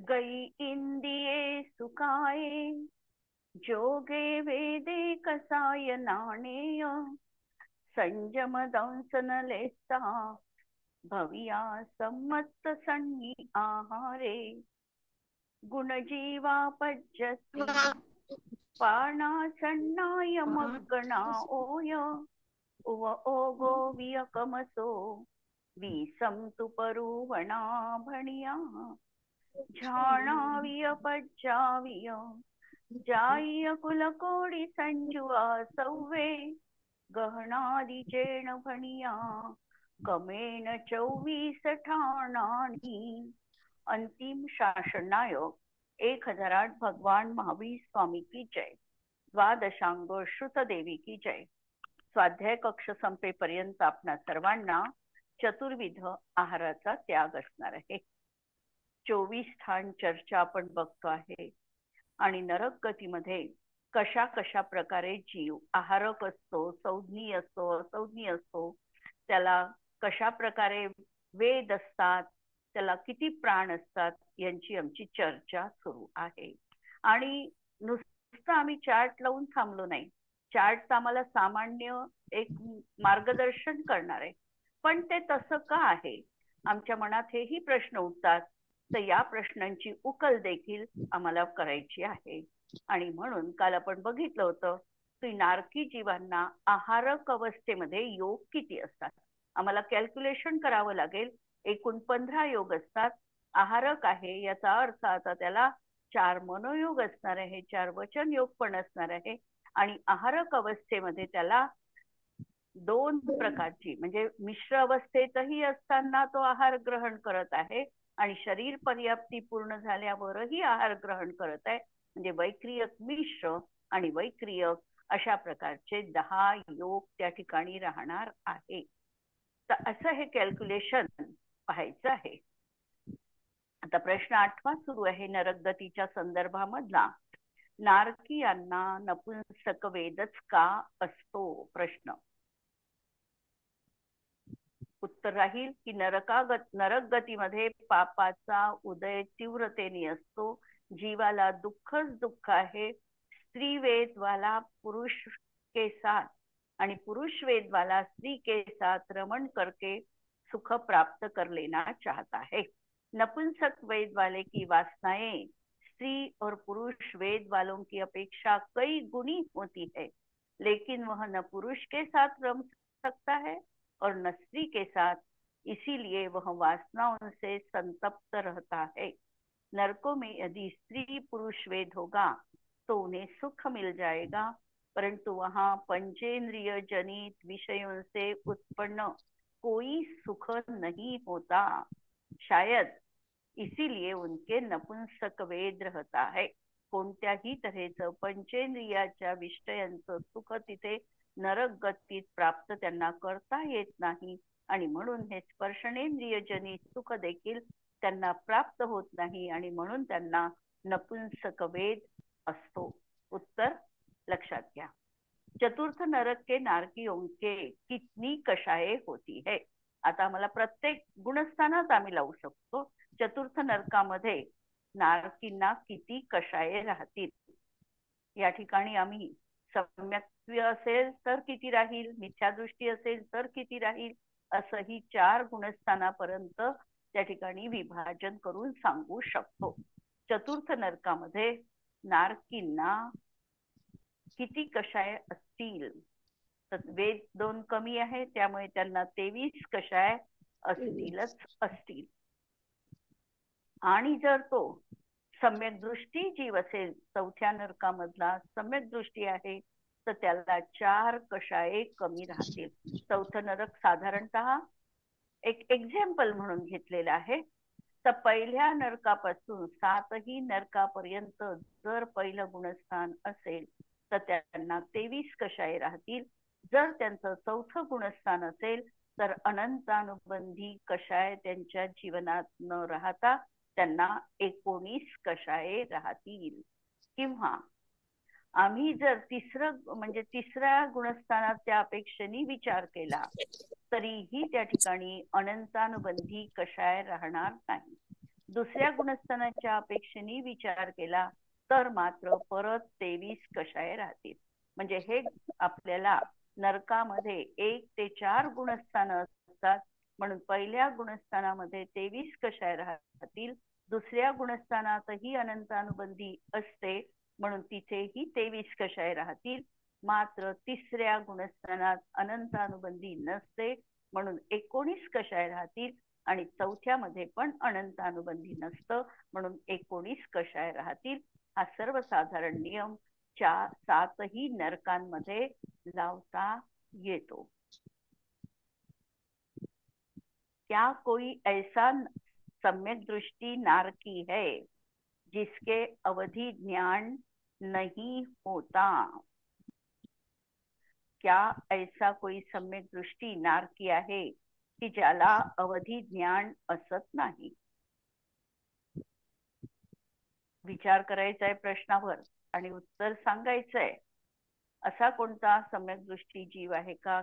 गई इंदिये सुखाये, जोगे वेदे कसाय नाणेय, संयम दंसन लेसा, भविया सम्मत सन्नी आहारे, गुणजीवा पज्जती, पाणा सन्नाय मग्गणा ओय, उव ओगो वियकमसो, विसम तुपरुवणा भणिया, झाणाविय पज्जाविय, जाय कुलकोडी संजुआ सव्वे, गहनादिचेण भणिया, कमेण 24 ठाणानी. अंतिम शासनायोग 1008 भगवान महावीर स्वामी की जय. द्वादशांग श्रुत देवी की जय. स्वाध्याय कक्ष संपेपर्यंत आपणा सर्वांना चतुर्विध आहाराचा त्याग असणार आहे. 24 ठाण चर्चा आपण बघतो आहे आणि नरक गतीमध्ये कशा कशा प्रकारे जीव आहारक असतो, संज्ञी असतो, असंज्ञी असतो, त्याला कशा प्रकारे वेद असतात, त्याला किती प्राण असतात, यांची आमची चर्चा सुरू आहे. आणि नुसतं आम्ही चार्ट लावून थांबलो नाही. चार्ट आम्हाला सामान्य एक मार्गदर्शन करणार आहे, पण ते तसं का आहे, आमच्या मनात हेही प्रश्न उठतात. तर या प्रश्नांची उकल देखील आम्हाला करायची आहे. आणि म्हणून काल आपण बघितलं होतं की नारकी जीवांना आहारक अवस्थेमध्ये योग किती असतात. आम्हाला कॅल्क्युलेशन करावं लागेल. एकूण 15 योग असतात. आहारक आहे याचा अर्थ आता त्याला 4 मनोयोग असणार आहे, 4 वचन योग पण असणार आहे. आणि आहारक अवस्थेमध्ये त्याला 2 प्रकारची म्हणजे मिश्र अवस्थेतही असताना तो आहार ग्रहण करत आहे आणि शरीर पर्याप्ती पूर्ण झाल्यावरही आहार ग्रहण करत आहे. म्हणजे वैक्रियक मिश्र आणि वैक्रियक अशा प्रकारचे 10 योग त्या ठिकाणी राहणार आहे. तर असं हे कॅल्क्युलेशन पाहायचं आहे. आता प्रश्न 8वा सुरू आहे नरकगतीच्या संदर्भामधला. नारकीयांना नपुंसक वेदच का असतो? प्रश्न. उत्तर राहील की नरक गतीमध्ये पापाचा उदय तीव्रतेने असतो. जीवाला दुःखच दुःख आहे. स्त्री वेद वाला पुरुष के साथ आणि पुरुष वेद वाला स्त्री के साथ रमण करके सुख प्राप्त कर लेना चाहता है. नपुंसक वेद वाले की वासनाएं स्त्री और पुरुष वेद वालों की अपेक्षा कई गुनी होती है, लेकिन वह न पुरुष के साथ रम सकता है और न स्त्री के साथ, इसीलिए वह वासनाओं से संतप्त रहता है. नरकों में यदि स्त्री पुरुष वेद होगा तो उन्हें सुख मिल जाएगा, परंतु वहां पंचेंद्रिय जनित विषयों से उत्पन्न कोई सुख नहीं होता. शायद इसीलिए उनके नपुंसक वेद रहता है. कोणत्याही तऱ्हेचं पंचेंद्रियाच्या विषयांचं सुख तिथे नरक गतीत प्राप्त त्यांना करता येत नाही आणि म्हणून हे स्पर्शनेंद्रिय जनित सुख देखील त्यांना प्राप्त होत नाही आणि म्हणून त्यांना नपुंसक वेद असतो. उत्तर लक्षात घ्या. चतुर्थ नरक के नारकियों के कितनी कषाये होती है. आता आम्हाला प्रत्येक गुणस्थानात आम्ही लावू शकतो. चतुर्थ नरकामध्ये नारकींना किती कषाये राहतील. या ठिकाणी आम्ही सम्यक्त्व असेल तर किती राहील, मिथ्यादृष्टी असेल तर किती राहील, असंही 4 गुणस्थानापर्यंत त्या ठिकाणी विभाजन करून सांगू शकतो. चतुर्थ नरकामध्ये नारकींना किती कषाय असतील. तर वेद 2 कमी आहे त्यामुळे त्यांना 23 कषाय असतीलच असतील. आणि जर तो सम्यक दृष्टी जीव असेल, चौथ्या नरकामधला सम्यक दृष्टी आहे, तर त्याला 4 कषाये कमी राहतील. चौथं नरक साधारणतः एक एक्झाम्पल म्हणून घेतलेलं आहे. तर पहिल्या नरकापासून 7ही नरकापर्यंत जर पहिलं गुणस्थान असेल तर त्यांना 23 कषाये राहतील. जर त्यांचं चौथं गुणस्थान असेल तर अनंतानुबंधी कषाय त्यांच्या जीवनात न राहता त्यांना 19 कषाये राहतील. किंवा आम्ही जर तिसऱ्या गुणस्थानात त्या अपेक्षेने विचार केला तरीही त्या ठिकाणी अनंतानुबंधी कषाय राहणार नाही. दुसऱ्या गुणस्थानाच्या अपेक्षेने विचार केला तर मात्र परत 23 कषाय राहतील. म्हणजे हे आपल्याला नरकामध्ये 1 ते 4 गुणस्थान असतात, म्हणून पहिल्या गुणस्थानामध्ये 23 कषाय राहतील. दुसऱ्या गुणस्थानातही अनंतानुबंधी असते, म्हणून तिथेही 23 कषाय राहतील. मात्र तिसऱ्या गुणस्थानात अनंतानुबंधी नसते, म्हणून 19 कषाय राहतील. आणि चौथ्यामध्ये पण अनंतानुबंधी नसतं, म्हणून 19 कषाय राहतील. हा सर्वसाधारण नियम 7ही नरकांमध्ये लावता येतो. क्या कोई ऐसा सम्यक दृष्टी नारकी है जिसके अवधि ज्ञान नहीं होता? क्या ऐसा कोई सम्यक दृष्टी नारकी आहे की ज्याला अवधी ज्ञान असत नाही? विचार करायचा आहे प्रश्नावर आणि उत्तर सांगायचंय. असा कोणता सम्यक दृष्टी जीव आहे का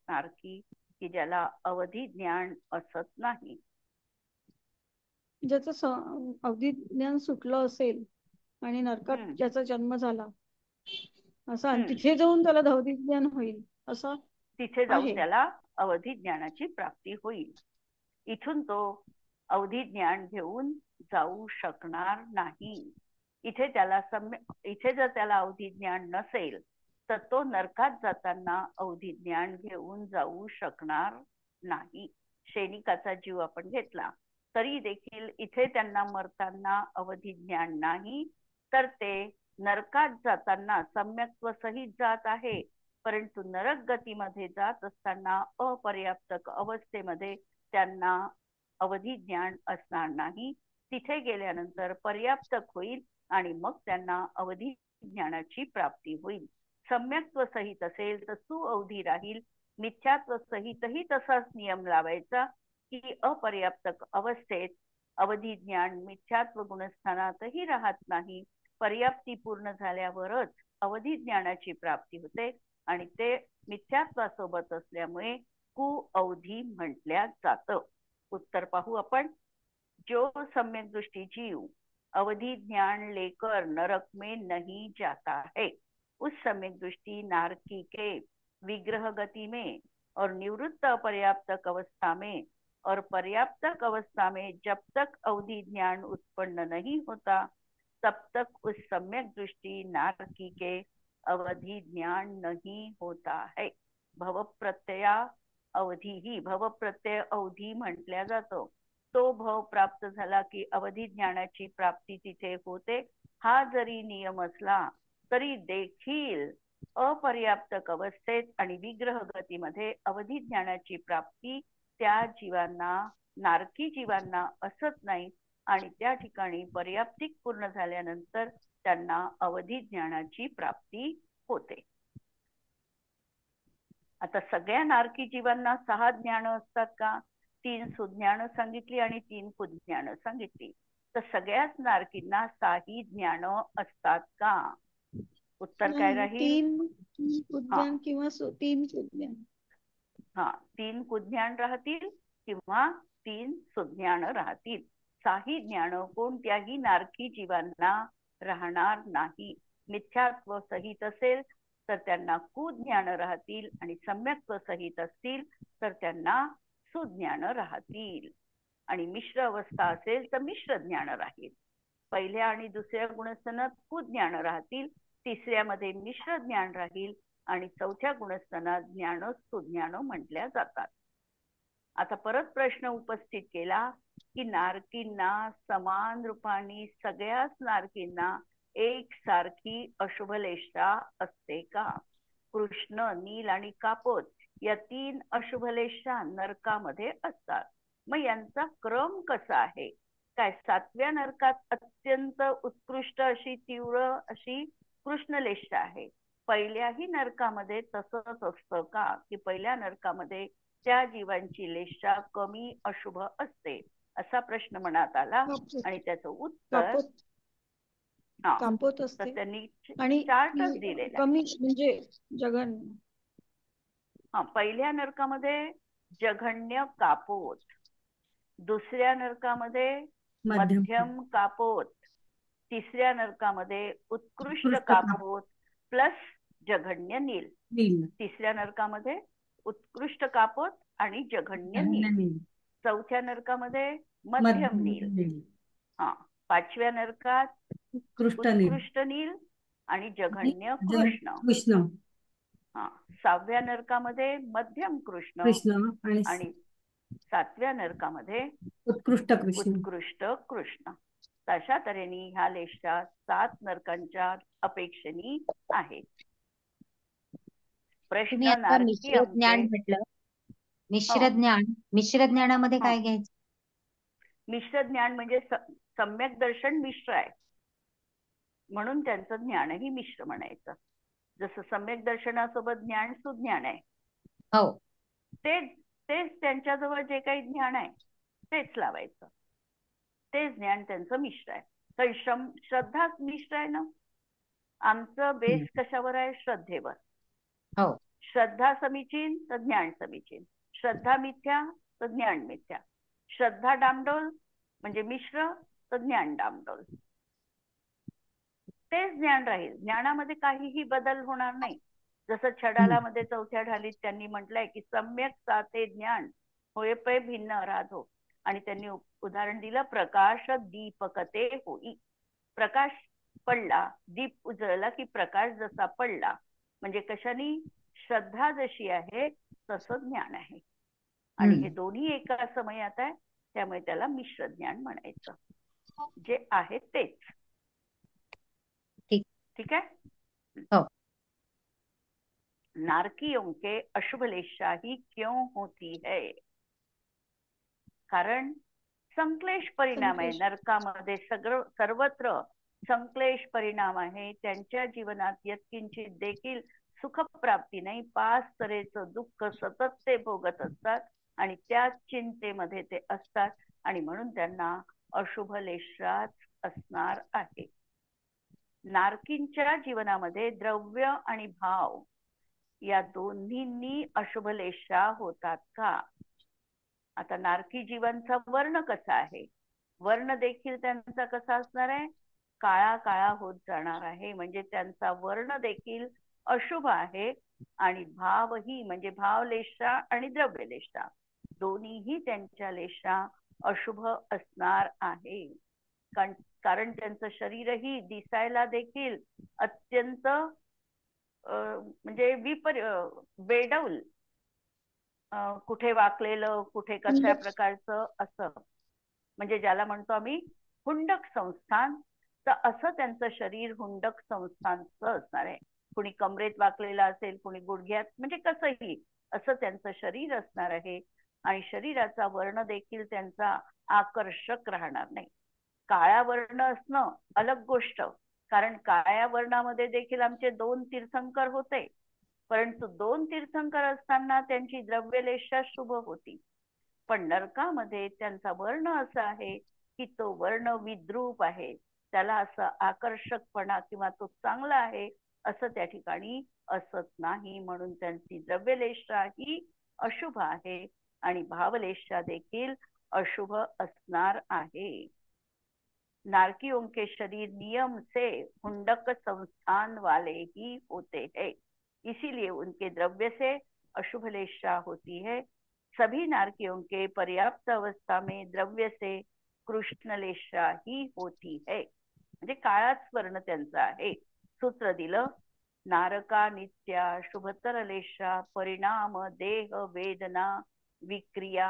नारकी की ज्याला अवधी ज्ञान असत नाही? ज्याचं अवधी ज्ञान सुटलं असेल आणि नरकात ज्याचा जन्म झाला असा, तिथे जाऊन त्याला अवधी ज्ञान होईल असं, तिथे जाऊन त्याला अवधी ज्ञानाची प्राप्ती होईल. इथून तो अवधी ज्ञान घेऊन जाऊ शकणार नाही. इथे जर त्याला अवधी ज्ञान नसेल तर तो नरकात जाताना अवधी ज्ञान घेऊन जाऊ शकणार नाही. सैनिकाचा जीव आपण घेतला तरी देखील इथे त्यांना मरताना अवधी ज्ञान नाही, तर ते नरकात जाताना सम्यक्त्व सहित जात आहे, परंतु नरक गतीमध्ये जात असताना अपर्याप्तक अवस्थेमध्ये त्यांना अवधी ज्ञान असणार नाही. तिथे गेल्यानंतर पर्याप्तक होईल आणि मग त्यांना अवधी ज्ञानाची प्राप्ती होईल. सम्यक्त्व सहित असेल तर सुअवधी राहील. मिथ्यात्व सहितही तसाच नियम लावायचा की अपर्याप्तक अवस्थेत अवधी ज्ञान मिथ्यात्व गुणस्थानातही राहत नाही. पर्याप्ती पूर्ण झाल्यावरच अवधी ज्ञानाची प्राप्ती होते आणि ते मिथ्यात्वासोबत असल्यामुळे कुअवधी म्हटल्या जातं. उत्तर पाहू आपण. जो सम्यक दृष्टी जीव अवधि ज्ञान लेकर नरक में नहीं जाता है, उस सम्यक दृष्टि नारकी के विग्रह गति में और निवृत्त अपर्याप्तक अवस्था में और पर्याप्तक अवस्था में जब तक अवधि ज्ञान उत्पन्न नहीं होता तब तक उस सम्यक दृष्टि नारकी के अवधि ज्ञान नहीं होता है. भव प्रत्यया अवधी ही भव प्रत्यय अवधी म्हटल्या जातो. तो भव प्राप्त झाला की अवधी ज्ञानाची प्राप्ती तिथे होते. हा जरी नियम असला तरी देखील अपर्याप्तक अवस्थेत आणि विग्रह गतीमध्ये अवधी ज्ञानाची प्राप्ती त्या जीवांना, नारकी जीवांना असत नाही आणि त्या ठिकाणी पर्याप्तिक पूर्ण झाल्यानंतर त्यांना अवधी ज्ञानाची प्राप्ती होते. आता सगळ्या नारकी जीवांना 6 ज्ञान असतात का? 3 सुज्ञान सांगितली आणि 3 कुज्ञान सांगितली. तर सगळ्याच नारकींना 6 ज्ञान असतात का? उत्तर काय राहील? 3 कुज्ञान किंवा 3 सुज्ञान. 3 कुज्ञान राहतील किंवा 3 सुज्ञान राहतील. 6 ज्ञान कोणत्याही नारकी जीवांना राहणार नाही. मिथ्यात्व सहित असेल तर त्यांना कुज्ञान राहतील आणि सम्यक्त्व सहित असतील तर त्यांना सुज्ञान राहतील. आणि मिश्र अवस्था असेल तर मिश्र ज्ञान राहील. पहिल्या आणि दुसऱ्या गुणस्थानात कुज्ञान राहतील, तिसऱ्यामध्ये मिश्र ज्ञान राहील आणि चौथ्या गुणस्थानात ज्ञान सुज्ञान म्हटल्या जातात. आता परत प्रश्न उपस्थित केला की नारकींना समान रूपाने सगळ्याच नारकींना एक सारखी अशुभलेशा असते का? कृष्ण, नील आणि कापोत या 3 अशुभलेशा नरकामध्ये असतात. मग यांचा क्रम कसा आहे? काय 7व्या नरकात अत्यंत उत्कृष्ट अशी तीव्र अशी कृष्णलेशा आहे. पहिल्याही नरकामध्ये तसंच असतं का की पहिल्या नरकामध्ये त्या जीवांची लेशा कमी अशुभ असते? असा प्रश्न मनात आला आणि त्याचं उत्तर कांपोत असते. तर त्यांनी आणि चार्टच दिलेला कमी म्हणजे जघन्य. पहिल्या नरकामध्ये जघन्य कापोत, दुसऱ्या नरकामध्ये मध्यम मध्यम कापोत, तिसऱ्या नरकामध्ये उत्कृष्ट उत्कृष्ट कापोत प्लस जघन्य नील. नील तिसऱ्या नरकामध्ये उत्कृष्ट कापोत आणि जघन्य नील. नील चौथ्या नरकामध्ये मध्यम नील. नील हा. पाचव्या नरकात उत्कृष्ट नील उत्कृष्ट नील आणि जघन्य कृष्ण. कृष्ण. हा. सहाव्या नरकामध्ये मध्यम कृष्ण कृष्ण आणि सातव्या नरकामध्ये उत्कृष्ट कृष्ण. उत्कृष्ट कृष्ण. तशा तऱ्हेने ह्या लेशा 7 नरकांच्या अपेक्षेने आहेत. तुम्ही प्रश्न आता नारकी मिश्र ज्ञान अंके. म्हटलं, मिश्र ज्ञानामध्ये काय घ्यायचं? मिश्र ज्ञान म्हणजे सम्यक दर्शन मिश्र आहे म्हणून त्यांचं ज्ञानही मिश्र म्हणायचं. जसं सम्यक दर्शनासोबत ज्ञान सुज्ञान आहे, हो तेच त्यांच्याजवळ जे काही ज्ञान आहे तेच लावायचं. ते ज्ञान त्यांचं मिश्र आहे. तर श्रद्धा मिश्र आहे ना. आमचं बेस कशावर आहे? श्रद्धेवर. हो. श्रद्धा समीचीन तर ज्ञान समीचीन, श्रद्धा मिथ्या तर ज्ञान मिथ्या, श्रद्धा डामडोल म्हणजे मिश्र तर ज्ञान डामडोल. तेच ज्ञान राहील. ज्ञानामध्ये काहीही बदल होणार नाही. जसं छडालामध्ये चौथ्या ढालीत त्यांनी म्हटलंय की सम्यक साते ज्ञान होय पै भिन्न राधो. आणि त्यांनी उदाहरण दिलं, प्रकाश दीपकते होई. प्रकाश पडला, दीप उजळला की प्रकाश जसा पडला. म्हणजे कशाने? श्रद्धा जशी आहे तसं ज्ञान आहे. आणि हे दोन्ही एका समयात आहे, त्यामुळे त्याला मिश्र ज्ञान म्हणायचं. जे आहे तेच. ठीक है? हो. नारकियों के अशुभ लेशाही क्यों होती है? कारण संक्लेश परिणाम आहे. नरकामध्ये सर्वत्र संक्लेश परिणाम आहे. त्यांच्या जीवनात यत्किंचित देखील सुखप्राप्ती नाही. 5 तऱ्हेचं दुःख सतत ते भोगत असतात आणि त्याच चिंतेमध्ये ते असतात आणि म्हणून त्यांना अशुभ लेशाच असणार आहे. नारकींच्या जीवनामध्ये द्रव्य आणि भाव या दोन्हींनी अशुभ लेशा होतात का? आता नारकी जीवांचा वर्ण कसा आहे? वर्ण देखील त्यांचा कसा असणार आहे? काळा काळा होत जाणार आहे. म्हणजे त्यांचा वर्ण देखील अशुभ आहे आणि भावही म्हणजे भावलेशा आणि द्रव्यलेशा दोन्हीही त्यांच्या लेशा अशुभ असणार आहे. कारण त्यांचं शरीरही दिसायला देखील अत्यंत म्हणजे बेडौल, कुठे वाकलेलं, कुठे कशा प्रकारचं असं, म्हणजे ज्याला म्हणतो आम्ही हुंडक संस्थान, तर असं त्यांचं शरीर हुंडक संस्थानचं असणार आहे. कुणी कमरेत वाकलेलं असेल, कुणी गुडघ्यात, म्हणजे कसंही असं त्यांचं शरीर असणार आहे. आणि शरीराचा वर्ण देखील त्यांचा आकर्षक राहणार नाही. काळा वर्ण असणं अलग गोष्ट, कारण काळ्या वर्णामध्ये देखील आमचे 2 तीर्थंकर होते, परंतु 2 तीर्थंकर असताना त्यांची द्रव्यलेशा शुभ होती. पण नरकामध्ये त्यांचा वर्ण असा आहे की तो वर्ण विद्रूप आहे. त्याला असं आकर्षकपणा किंवा तो चांगला आहे असं त्या ठिकाणी असत नाही. म्हणून त्यांची द्रव्यलेशा ही अशुभ आहे आणि भावलेशा देखील अशुभ असणार आहे. नारकियों के शरीर नियम से हुंडक संस्थान वाले ही होते हैं, इसीलिए उनके द्रव्य से अशुभ लेशा होती है. सभी नारकियों के पर्याप्त अवस्था में द्रव्य से कृष्ण लेशा ही होती है. म्हणजे काळाच वर्ण त्यांचा आहे. सूत्र दिलं, नारका नित्या शुभतर लेशा परिणाम देह वेदना विक्रिया.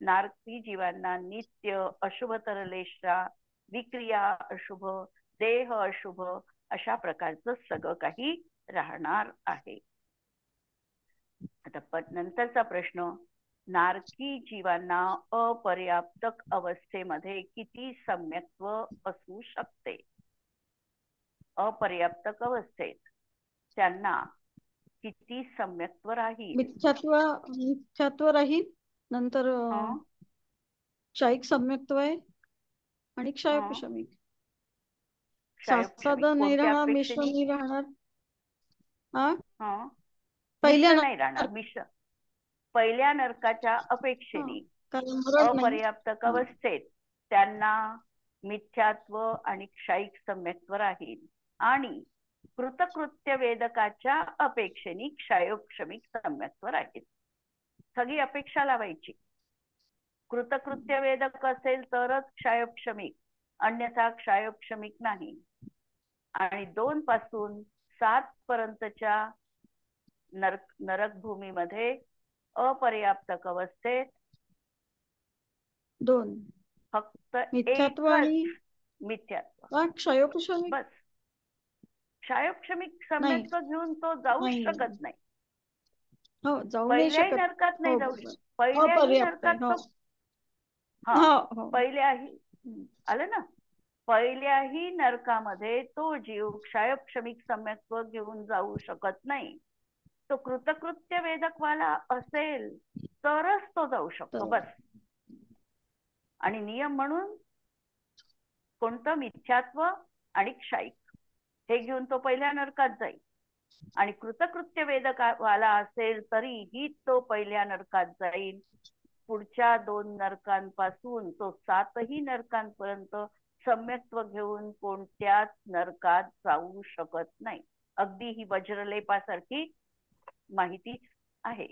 नारकी जीवांना नित्य अशुभतर लेशा, विक्रिया अशुभ, देह अशुभ अशा प्रकारचं सगळं काही राहणार आहे. आता नंतरचा प्रश्न, नारकी जीवांना अपर्याप्तक अवस्थेमध्ये किती सम्यक्त्व असू शकते? अपर्याप्तक अवस्थेत त्यांना किती सम्यक्त्व राहील? मिथ्यात्व राहील, नंतर क्षयिक सम्यक्त्व आहे आणि क्षयविषमिक. साधा नाही राहणार, मिश्र नाही राहणार. पहिल्या नाही राहणार मिश्र. पहिल्या नरकाच्या अपेक्षेने अपर्याप्तक अवस्थेत त्यांना मिथ्यात्व आणि क्षयिक सम्यक्त्व राहील आणि कृतकृत्य वेदकाच्या अपेक्षेने क्षयोक्षमिक सम्यक्त्व राहील. सगळी अपेक्षा लावायची. कृतकृत्य वेदक असेल तरच क्षयोक्षमिक, अन्यथा क्षयोक्षमिक नाही. आणि 2 पासून 7 पर्यंतच्या नरक भूमीमध्ये अपर्याप्तक अवस्थेत 2 फक्त मिथ्यात्व एकच आणि मिथ्यात्व. क्षयोक्षमिक बस. क्षयोक्षमिक नाही सम्यक्त्व घेऊन तो जाऊ नाही शकत नाही. हो जाऊ नाही पहिल्याही शकत. नरकात नाही हो जाऊ बरोबर. शकत. पहिल्याही अपर्याप्त आहे. नरकात हो तो हा हो हो पहिल्याही आलं ना, पहिल्याही नरकामध्ये तो जीव क्षयोक्षमिक सम्यक्त्व घेऊन जाऊ शकत नाही. तो कृतकृत्य वेदकवाला असेल तरच तो जाऊ शकतो. तर बस. आणि नियम म्हणून कोणतं? मिथ्यात्व आणि क्षयिक हे घेऊन तो पहिल्या नरकात जाईल. आणि कृतकृत्य वेदकवाला असेल तरीही तो पहिल्या नरकात जाईल. पुढच्या 2 नरकांपासून तो 7ही नरकांपर्यंत सम्यक्त्व घेऊन कोणत्याच नरकात जाऊ शकत नाही. अगदी ही वज्रलेपासारखी माहिती आहे.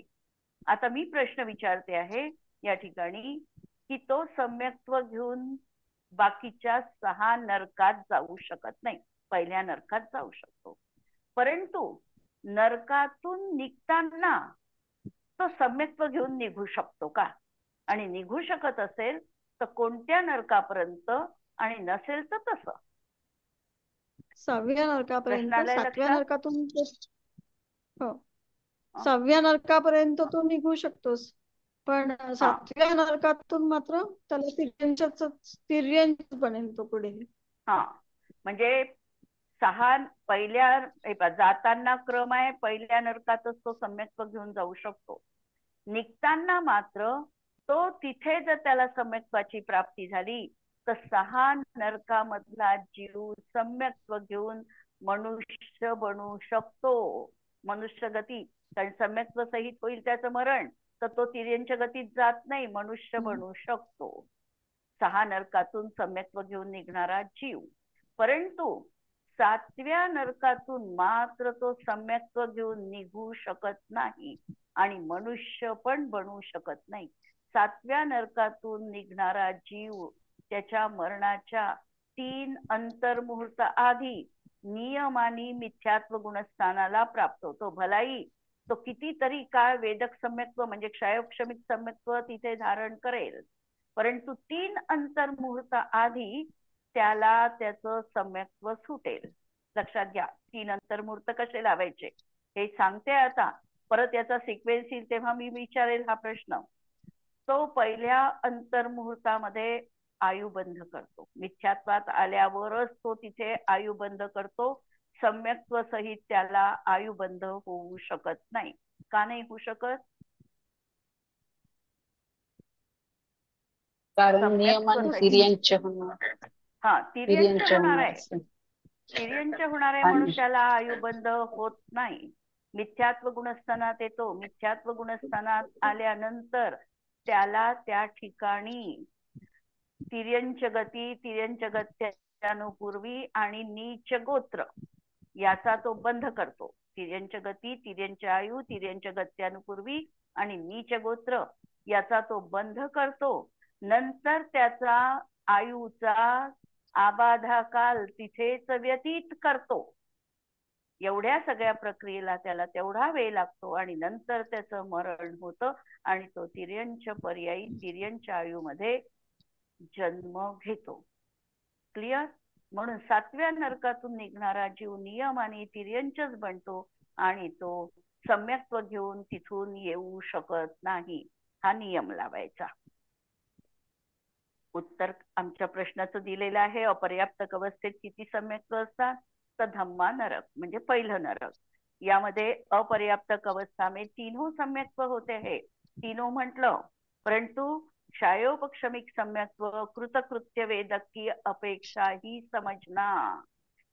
आता मी प्रश्न विचारते आहे या ठिकाणी की तो सम्यक्त्व घेऊन बाकीच्या 6 नरकात जाऊ शकत नाही. पहिल्या नरकात जाऊ शकतो. परंतु नरकातून निघताना तो सम्यक्त्व घेऊन निघू शकतो का? आणि निघू शकत असेल तर कोणत्या नरकापर्यंत? आणि नसेल तर तसं. 6व्या नरकापर्यंत. प्रश्नालय 7व्या लक्षात? नरकातून हो 6व्या नरकापर्यंत तो निघू शकतोस. पण 7व्या नरकातून मात्र त्याला तिर्यंच बनेल तो पुढे. म्हणजे 6 पहिल्या जाताना क्रम आहे. पहिल्या नरकातच तो सम्यक्त्व घेऊन जाऊ शकतो. निघताना मात्र तो तिथे जर त्याला सम्यक्त्वाची प्राप्ती झाली तर 6 नरकामधला जीव सम्यक्त्व घेऊन मनुष्य बनू शकतो. मनुष्य गती, कारण सम्यक्त्व सहित होईल त्याचं मरण, तर तो तिर्यंच्या गतीत जात नाही, मनुष्य बनू शकतो. 6 नरकातून सम्यक्त्व घेऊन निघणारा जीव. परंतु 7व्या नरकातून मात्र तो सम्यक्त्व घेऊन निघू शकत नाही आणि मनुष्य पण बनू शकत नाही. 7व्या नरकातून निघणारा जीव त्याच्या मरणाच्या 3 अंतर्मुहूर्त आधी नियमाने मिथ्यात्व गुणस्थानाला प्राप्त होतो. भलाई तो कितीतरी काळ वेदक सम्यक्त्व म्हणजे क्षयोक्षमिक सम्यक्त्व तिथे धारण करेल, परंतु 3 अंतर्मुहूर्त आधी त्याला त्याचं सम्यक्त्व सुटेल. लक्षात घ्या. 3 अंतर्मुहूर्त कसे लावायचे हे सांगते आता. परत याचा सिक्वेन्स येईल तेव्हा मी विचारेल हा प्रश्न. तो पहिल्या अंतर्मुहूर्तामध्ये आयुबंध करतो. मिथ्यात्वात आल्यावरच तो तिथे आयुबंध करतो. सम्यक्त्व सहित त्याला आयुबंध होऊ शकत नाही. का नाही होऊ शकत? कारण नियमाने तिर्यंच होणार. तिर्यंच होणार आहे. असेल. तिर्यंच होणार आहे म्हणून त्याला आयुबंध होत नाही. मिथ्यात्व गुणस्थानात येतो. मिथ्यात्व गुणस्थानात आल्यानंतर त्याला त्या ठिकाणी तिर्यंच गती, तिर्यंच गत्यानुपूर्वी आणि नीच गोत्र याचा तो बंध करतो. तिर्यंच गती, तिर्यंच आयु, तिर्यंच गत्यानुपूर्वी आणि नीच गोत्र याचा तो बंध करतो. नंतर त्याचा आयुचा आबाधा काल तिथेच व्यतीत करतो. एवढ्या सगळ्या प्रक्रियेला त्याला तेवढा वेळ लागतो आणि नंतर त्याचं मरण होतं आणि तो तिर्यंच पर्यायी तिर्यंच आयुमध्ये जन्म घेतो. क्लिअर? म्हणून 7व्या नरकातून निघणारा जीव नियमाने तिर्यंचच बनतो आणि तो सम्यक्त्व घेऊन तिथून येऊ शकत नाही. हा नियम लावायचा. उत्तर आमच्या प्रश्नाचं दिलेलं आहे. अपर्याप्तक अवस्थेत किती सम्यक्त्व असतात? तर धम्मा नरक म्हणजे पहिलं नरक. यामध्ये अपर्याप्तक अवस्था में तीनों सम्यक्त्व होते हैं. तीनों म्हटलं, परंतु क्षयोपक्षमिक सम्यक्त्व कृतकृत्य वेदक की अपेक्षा ही समजना.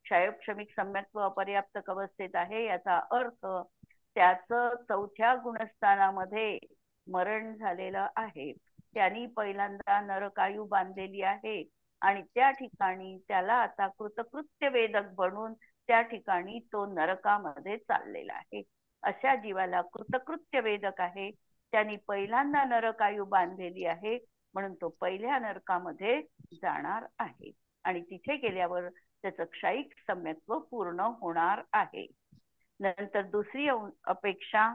क्षयोपक्षमिक सम्यक्त्व अपर्याप्तक अवस्थेत आहे याचा अर्थ त्याचं 4थ्या गुणस्थानामध्ये मरण झालेलं आहे. त्यांनी पहिल्यांदा नरकायू बांधलेली आहे आणि त्या ठिकाणी त्याला आता कृतकृत्य वेदक बनून त्या ठिकाणी तो नरकामध्ये चाललेला आहे. अशा जीवाला कृतकृत्य वेदक आहे, त्यांनी पहिल्यांदा नरकायू बांधलेली आहे म्हणून तो पहिल्या नरकामध्ये जाणार आहे आणि तिथे गेल्यावर त्याचं क्षयिक सम्यक्त्व पूर्ण होणार आहे. नंतर दुसरी अपेक्षा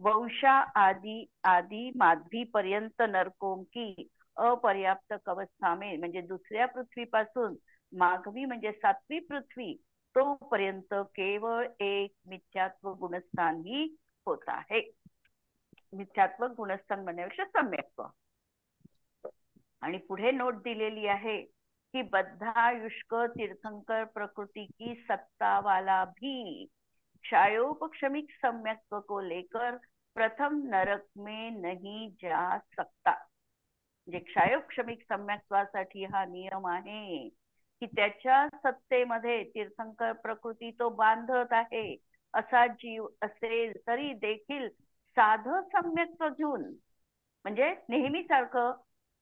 वंशा आदी आदी माध्वी पर्यंत नरकोंकी अपर्याप्त कवस्थामे, म्हणजे दुसऱ्या पृथ्वीपासून माघवी म्हणजे 7वी पृथ्वी तोपर्यंत केवळ एक मिथ्यात्व गुणस्थान ही होत आहे. मिथ्यात्व गुणस्थान म्हणण्यापेक्षा सम्यक्त्व. आणि पुढे नोट दिलेली आहे कि बद्धायुष्क तीर्थंकर प्रकृति की सत्ता वाला भी क्षयोपक्षमिक सम्यक्त्व को लेकर प्रथम नरक में नहीं जा सकता. म्हणजे क्षयोपक्षमिक सम्यक्त्वासाठी हा नियम आहे की त्याच्या सत्तेमध्ये तीर्थंकर प्रकृती तो बांधत आहे असा जीव असेल तरी देखील साधं सम्यक्त्व घेऊन, म्हणजे नेहमीसारखं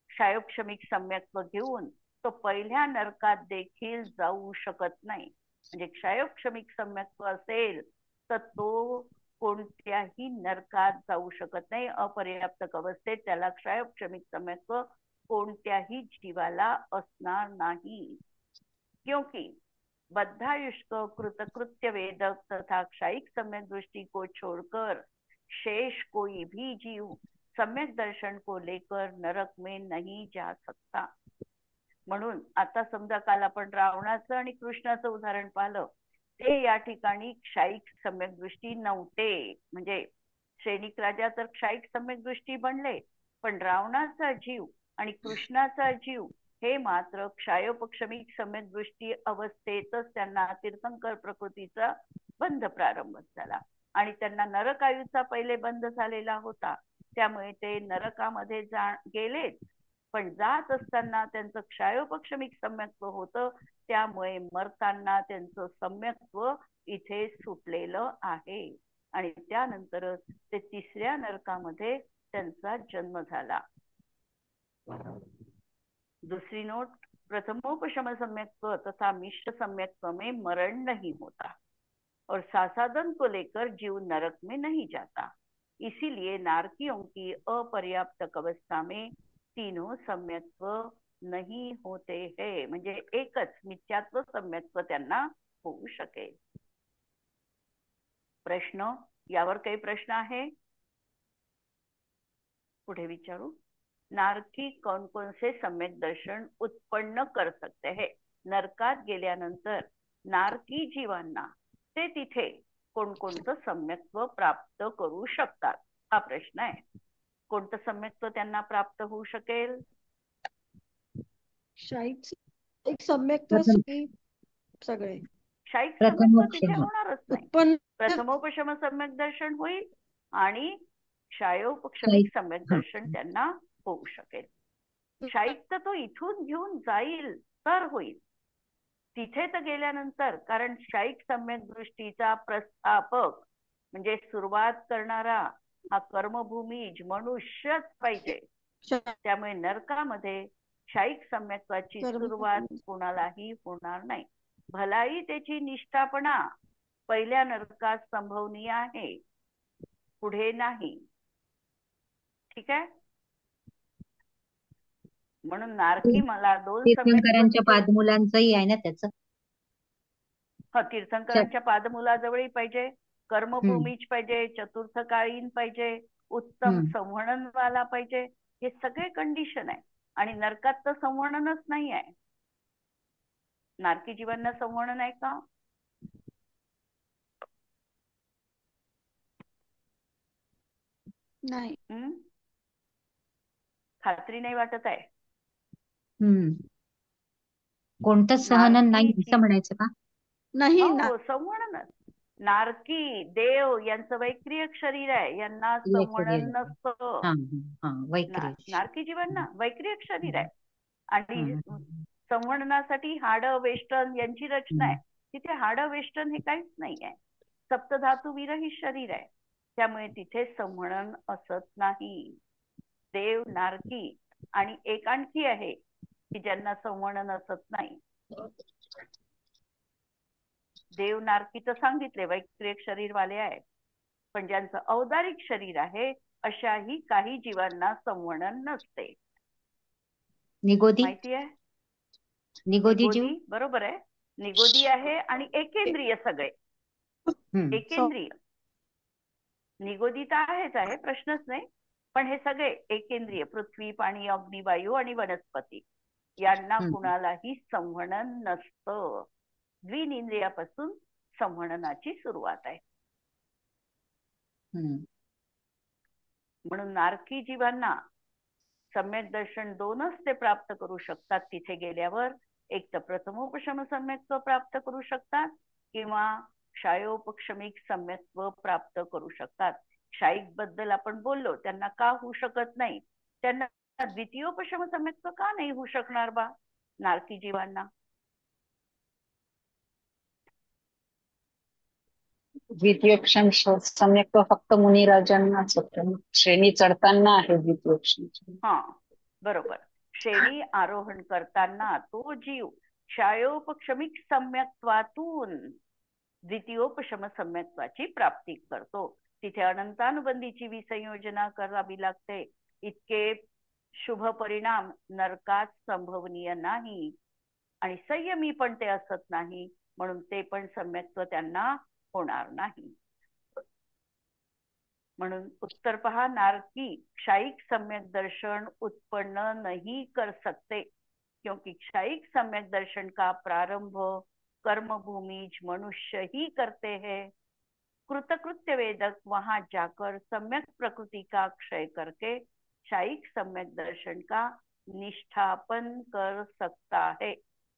क्षयोपक्षमिक सम्यक्त्व घेऊन तो पहिल्या नरकात देखील जाऊ शकत नाही. म्हणजे क्षयोपक्षमिक सम्यक्त्व असेल तर तो कोणत्याही नरकात जाऊ शकत नाही. अपर्याप्त अवस्थेत त्याला क्षयोपक्षमिक सम्यक्त्व कोणत्याही जीवाला असणार नाही. क्योंकि बद्धायुष्क कृतकृत्य वेदक तथा क्षयिक सम्यक दृष्टि को छोड़कर शेष कोई भी जीव सम्यक दर्शन को लेकर नरक में नहीं जा सकता. म्हणून आता समजा काल आपण रावणाचं आणि कृष्णाचं उदाहरण पाहिलं, ते या ठिकाणी क्षयिक सम्यक दृष्टी नव्हते. म्हणजे सैनिक राजा तर क्षयिक सम्यक दृष्टी बनले, पण रावणाचा जीव आणि कृष्णाचा जीव हे मात्र क्षयोपक्षमिक सम्यक दृष्टी अवस्थेतच त्यांना तीर्थंकर प्रकृतीचा बंध प्रारंभ झाला आणि त्यांना नरकायूचा पहिले बंध झालेला होता. त्यामुळे ते नरकामध्ये गेलेच, पण जात असताना त्यांचं क्षयोपक्षमिक सम्यक्त्व होतं, त्यामुळे मरताना त्यांचं सम्यक्त्व इथे सुटलेलं आहे आणि त्यानंतरच ते तिसऱ्या नरकामध्ये त्यांचा जन्म झाला. दूसरी नोट, प्रथमोपशम सम्यक्त्व तथा मिश्र सम्यक्त्व में मरण नहीं होता और सासादन को लेकर जीव नरक में नहीं जाता. इसीलिए नारकियों की अपर्याप्त अवस्था में तीनों सम्यक्त्व नहीं होते हैं. म्हणजे एकच मिथ्यात्व सम्यक्त्व त्यांना होऊ शकेल. प्रश्न, यावर काही प्रश्न आहे? पुढे विचारू. नारकी कौन कौन से सम्यक दर्शन उत्पन्न कर सकते हैं. नरकात गेल्यानंतर नारकी जीवांना ते तिथे कोणकोणतं सम्यक्त्व प्राप्त करू शकतात, हा प्रश्न आहे. कोणतं सम्यक्त्व त्यांना प्राप्त होऊ शकेल? शाहीच एक सम्यक्त्व सगळे क्षयिक सम्यक्त्व तिथे प्रथमोपशम होणारच नाही. उत्पन्न प्रथमोपशम सम्यक दर्शन होईल आणि क्षयोपक्षमिक क्षयिक, सम्यक हा. दर्शन त्यांना होऊ शकेल. क्षयिक तर तो इथून घेऊन जाईल तर होईल, तिथे तर गेल्यानंतर, कारण क्षयिक सम्यक दृष्टीचा प्रस्थापक म्हणजे सुरुवात करणारा हा कर्मभूमी मनुष्यच पाहिजे. त्यामुळे नरकामध्ये क्षयिक सम्यक्त्वाची सुरुवात कोणालाही होणार नाही. भलाई त्याची निष्ठापणा पहिल्या नरकात संभवनीय आहे, पुढे नाही. ठीक आहे. म्हणून नारकी मला 2 तीर्थंकरांच्या सम्यक्त्व, पादमुलांचंही आहे ना त्याचं. तीर्थंकरांच्या पादमुलाजवळही पाहिजे, कर्मभूमीच पाहिजे, चतुर्थकालीन पाहिजे, उत्तम संवर्णनवाला पाहिजे. हे सगळे कंडिशन आहे आणि नरकात तर संवर्णनच नाही आहे. नारकी जीवांना संवर्णन आहे का? नाही. खात्री नाही वाटत आहे. कोणतं सहनन नाही नारकी असं म्हणायचं का? नाही हो, संवर्णनच. नारकी देव यांचं वैक्रियक शरीर आहे, यांना संवर्णन नसतं. नारकी जीवांना वैक्रियक शरीर आहे आणि संवर्णनासाठी हाड वेष्टन यांची रचना आहे. तिथे हाड वेष्टन हे काहीच नाही आहे, सप्तधातू विरहित शरीर आहे, त्यामुळे तिथे संवर्णन असत नाही. देव नारकी आणि एक आणखी आहे की ज्यांना संवरण नसत नाही. देव नारकी तर सांगितले वैक्रिक शरीरवाले आहेत, पण ज्यांचं औदारिक शरीर आहे अशाही काही जीवांना संवरण नसते. निगोदी माहिती आहे? निगोदी जीव. निगोदी बरोबर आहे. निगोदी आहे आणि एकेंद्रिय सगळे. एकेंद्रिय निगोदी तर आहेच आहे, प्रश्नच नाही. पण हे सगळे एकेंद्रिय पृथ्वी, पाणी, अग्नी, वायू आणि वनस्पती यांना कुणालाही संवहन नसतं. द्विनिंद्रियापासून संवहनाची सुरुवात आहे. म्हणून नारकी जीवांना सम्यक दर्शन दोनच ते प्राप्त करू शकतात. तिथे गेल्यावर एक तर प्रथमोपशम सम्यक्त्व प्राप्त करू शकतात किंवा क्षायोपक्षमिक सम्यक्त्व प्राप्त करू शकतात. क्षायिक बद्दल आपण बोललो, त्यांना का होऊ शकत नाही? त्यांना द्वितीयोपशम सम्यक्त्व का नाही होऊ शकणार बा नारकी जीवांना? द्वितीयोपशम सम्यक्त्व फक्त मुनिराजांनाच होतं. श्रेणी चढताना आहे द्वितीयोपशम. हा बरोबर. श्रेणी आरोहण करताना तो जीव क्षायोपक्षमिक सम्यक्त्वातून द्वितीयोपशम सम्यक्त्वाची प्राप्ती करतो. तिथे अनंतानुबंधीची विसंयोजना करावी लागते. इतके शुभ परिणाम नरकात संभवनीय नाही आणि संयमी पण ते असत नाही, म्हणून ते पण सम्यक्त्व त्यांना होणार नाही. म्हणून उत्तर पहा, नारकी क्षायिक सम्यक दर्शन उत्पन्न नहीं कर सकते, क्योंकि क्षायिक सम्यक दर्शन का प्रारंभ कर्मभूमिज मनुष्य ही करते हैं. कृतकृत्य वेदक वहां जाकर सम्यक प्रकृति का क्षय करके क्षायिक सम्यक दर्शन का निष्ठापन कर सकता है.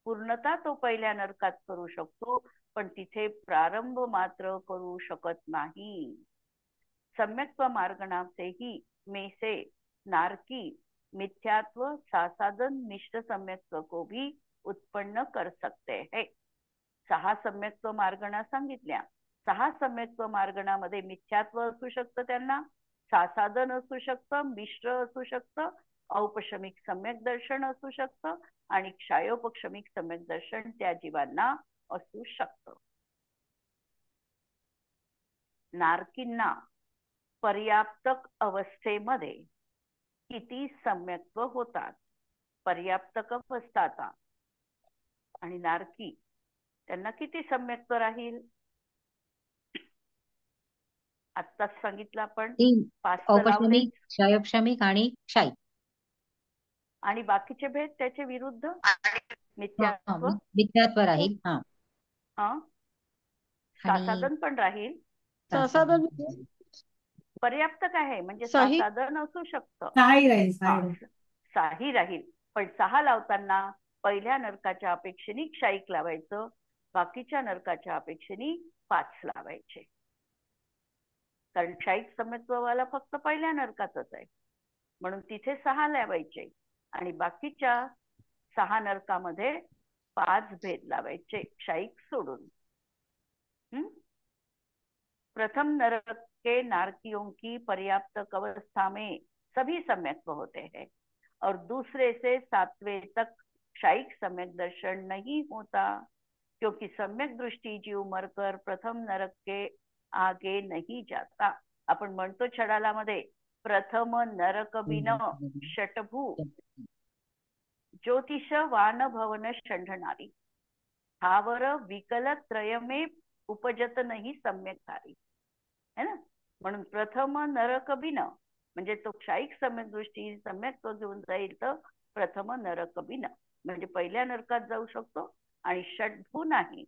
पूर्णता तो पहिल्या नरकात करू शकतो, पण तिथे प्रारंभ मात्र करू शकत नाही. सम्यक्त्व मार्गणासेही में से नारकी मिथ्यात्व सासाधन मिश्र सम्यक्त्व को भी उत्पन्न कर सकते हैं. 6 सम्यक्त्व मार्गणा सांगितल्या. 6 सम्यक्त्व मार्गणामध्ये मिथ्यात्व असू शकतं, त्यांना सासाधन असू शकतं, मिश्र असू शकतं, औपशमिक सम्यक दर्शन असू शकतं आणि क्षायोपक्षमिक सम्यक दर्शन त्या जीवांना असू शकतं. नारकींना पर्याप्तक अवस्थेमध्ये किती सम्यक्त्व होतात? पर्याप्तक अवस्था आणि नारकी त्यांना किती सम्यक्त्व राहील? आत्ताच सांगितलं आपण 5 औपशमिक, क्षयोपशमिक आणि क्षायिक. आणि बाकीचे भेद त्याचे विरुद्ध मिथ्यात्व राहील. सासाधन पण राहील. सासाधन पर्याप्तक आहे म्हणजे साही सासाधन असू शकतं. साही राहील, पण 6 लावताना पहिल्या नरकाच्या अपेक्षेने क्षायिक लावायचं, बाकीच्या नरकाच्या अपेक्षेने 5 लावायचे. कारण क्षायिक सम्यक्त्ववाला फक्त पहिल्या नरकातच आहे, म्हणून तिथे 6 लावायचे आणि बाकीच्या 6 नरकामध्ये 5 भेद लावायचे क्षायिक सोडून. प्रथम नरक के नारकियों की पर्याप्तक अवस्था में सभी सम्यक्त्व होते हैं और दूसरे से 7वें तक क्षायिक सम्यक दर्शन नहीं होता, क्योंकि सम्यक दृष्टि जीव मरकर प्रथम नरक के आगे नहीं जाता. आपण म्हणतो छडालामध्ये प्रथम नरक बिन षटभू ज्योतिष वान भवन षंढणारी स्थावर विकल त्रयमे उपजत नाही सम्यकधारी है ना. म्हणून प्रथम नरक बिन म्हणजे तो क्षायिक सम्यक दृष्टी सम्यक्त्व घेऊन जाईल तर प्रथम नरक बिन म्हणजे पहिल्या नरकात जाऊ शकतो आणि षटभू नाही,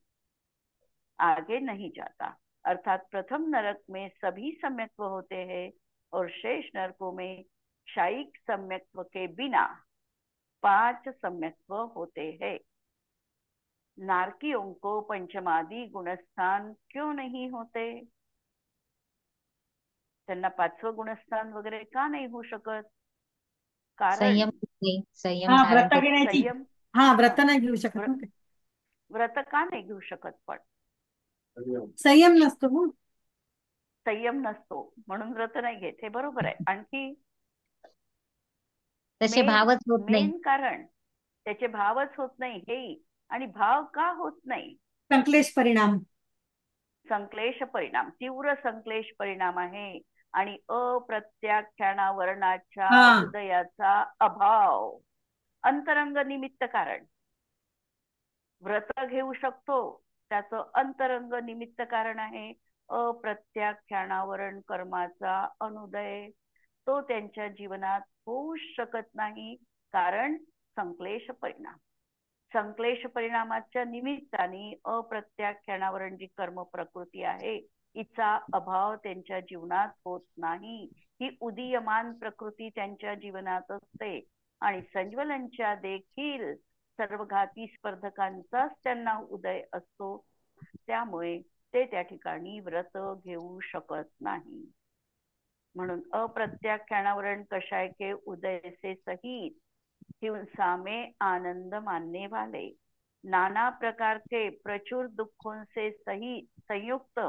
आगे नहीं जाता. अर्थात प्रथम नरक में सभी सम्यक्त्व होते हैं और शेष नरकों में क्षायिक सम्यक्त्व के बिना 5 सम्यक्त्व होते हैं. नारकियों को पंचमादि गुणस्थान क्यों नहीं होते? त्यांना 5वं गुणस्थान वगैरे का नाही होऊ शकत? कारण संयम व्रत नाही घेऊ शकत. व्रत का नाही घेऊ शकत? पण संयम नसतो. संयम नसतो म्हणून व्रत नाही घेत, हे बरोबर आहे. आणखी तसे मेन भावच होत नाही. मेन कारण त्याचे भावच होत नाही हे. आणि भाव का होत नाही? संक्लेश परिणाम. संक्लेश परिणाम, तीव्र संक्लेश परिणाम आहे. आणि अप्रत्याख्यानावरणाच्या हा उदयाचा अभाव. अंतरंग निमित्त कारण. व्रत घेऊ शकतो, त्याचं अंतरंग निमित्त कारण आहे अप्रत्याख्यानावरण कर्माचा अनुदय. तो त्यांच्या जीवनात होऊ शकत नाही, कारण संक्लेश परिणाम. संक्लेश परिणामाच्या निमित्ताने अप्रत्याख्यानावरण जी कर्म प्रकृती आहे हिचा अभाव त्यांच्या जीवनात होत नाही. ही उदीयमान प्रकृती त्यांच्या जीवनात असते. आणि संज्वलनच्या देखील सर्वघाती स्पर्धकांचाच त्यांना उदय असतो. त्यामुळे ते त्या ठिकाणी व्रत घेऊ शकत नाही. म्हणून अप्रत्याख्यानावरण कशाय के उदय से सहित हिंसा में आनंद मानने वाले, नाना प्रकार के प्रचुर दुखों से सहित संयुक्त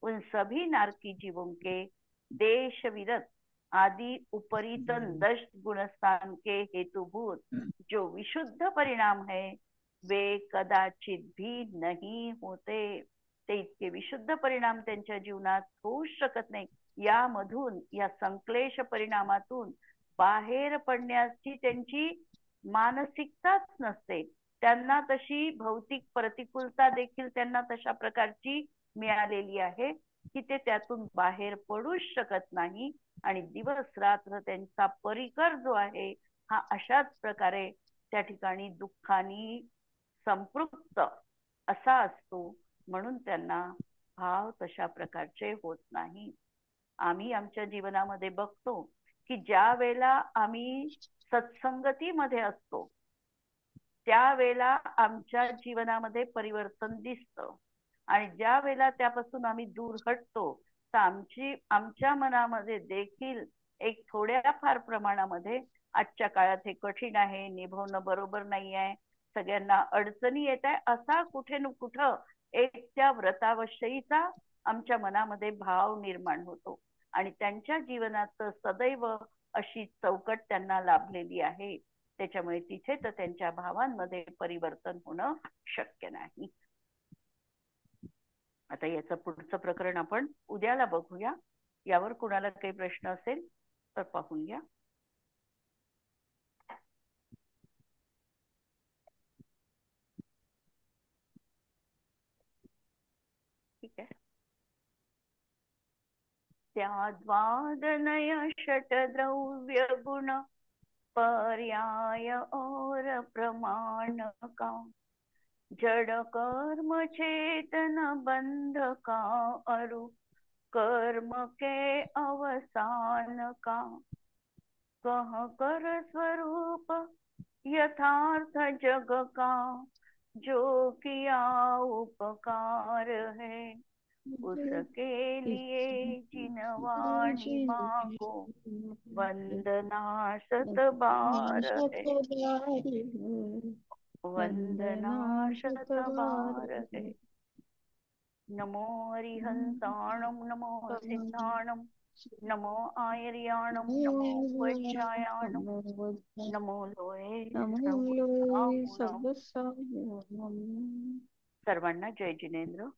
उन सभी नारकी जीवों के देश विरत आदि उपरीतन 10 गुणस्थान के हेतुभूत जो विशुद्ध परिणाम है वे कदाचित भी नहीं होते. ते इतके विशुद्ध परिणाम त्यांच्या जीवनात होऊ शकत नाही. यामधून, या संक्लेश परिणामातून बाहेर पडण्याची त्यांची मानसिकताच नसते. त्यांना तशी भौतिक प्रतिकूलता देखील त्यांना तशा प्रकारची मिळालेली आहे की ते त्यातून बाहेर पडूच शकत नाही. आणि दिवस रात्र त्यांचा परिकर जो आहे हा अशाच प्रकारे त्या ठिकाणी दुःखाने संपृक्त असा असतो. म्हणून त्यांना भाव तशा प्रकारचे होत नाही. आम्ही आमच्या जीवनामध्ये बघतो की ज्या वेळेला आम्ही सत्संगतीमध्ये असतो त्यावेळेला आमच्या जीवनामध्ये परिवर्तन दिसतं. आणि ज्या वेळेला त्यापासून आम्ही दूर हटतो तर आमच्या मनामध्ये देखील एक थोड्याफार प्रमाणामध्ये आजच्या काळात हे कठीण आहे, निभवणं बरोबर नाही आहे, सगळ्यांना अडचणी येत आहे, असा कुठे न कुठं एक त्या व्रताविषयीचा आमच्या मनामध्ये भाव निर्माण होतो. आणि त्यांच्या जीवनात सदैव अशी चौकट त्यांना लाभलेली आहे. त्याच्यामुळे तिथे तर त्यांच्या भावांमध्ये परिवर्तन होणं शक्य नाही. आता याचं पुढचं प्रकरण आपण उद्याला बघूया. यावर कुणाला काही प्रश्न असेल तर पाहून घ्या. ठीक आहे. त्या द्वादनय षटद्रव्य गुण पर्याय और प्रमाण का, जड़ कर्म चेतन बंध का, अरु कर्म के अवसान का, कह कर स्वरूप यथार्थ जग का, जो किया उपकार है उसके लिए जिनवाणी मांगो, वंदना शत बार है, वंदना शत बार है. नमो अरिहंताणं नमो सिद्धाणं नमो आयर्याणं नमो वज्रायाणं नमो लोये सर्वसाहु नमो. सर्वांना जय जिनेंद्र.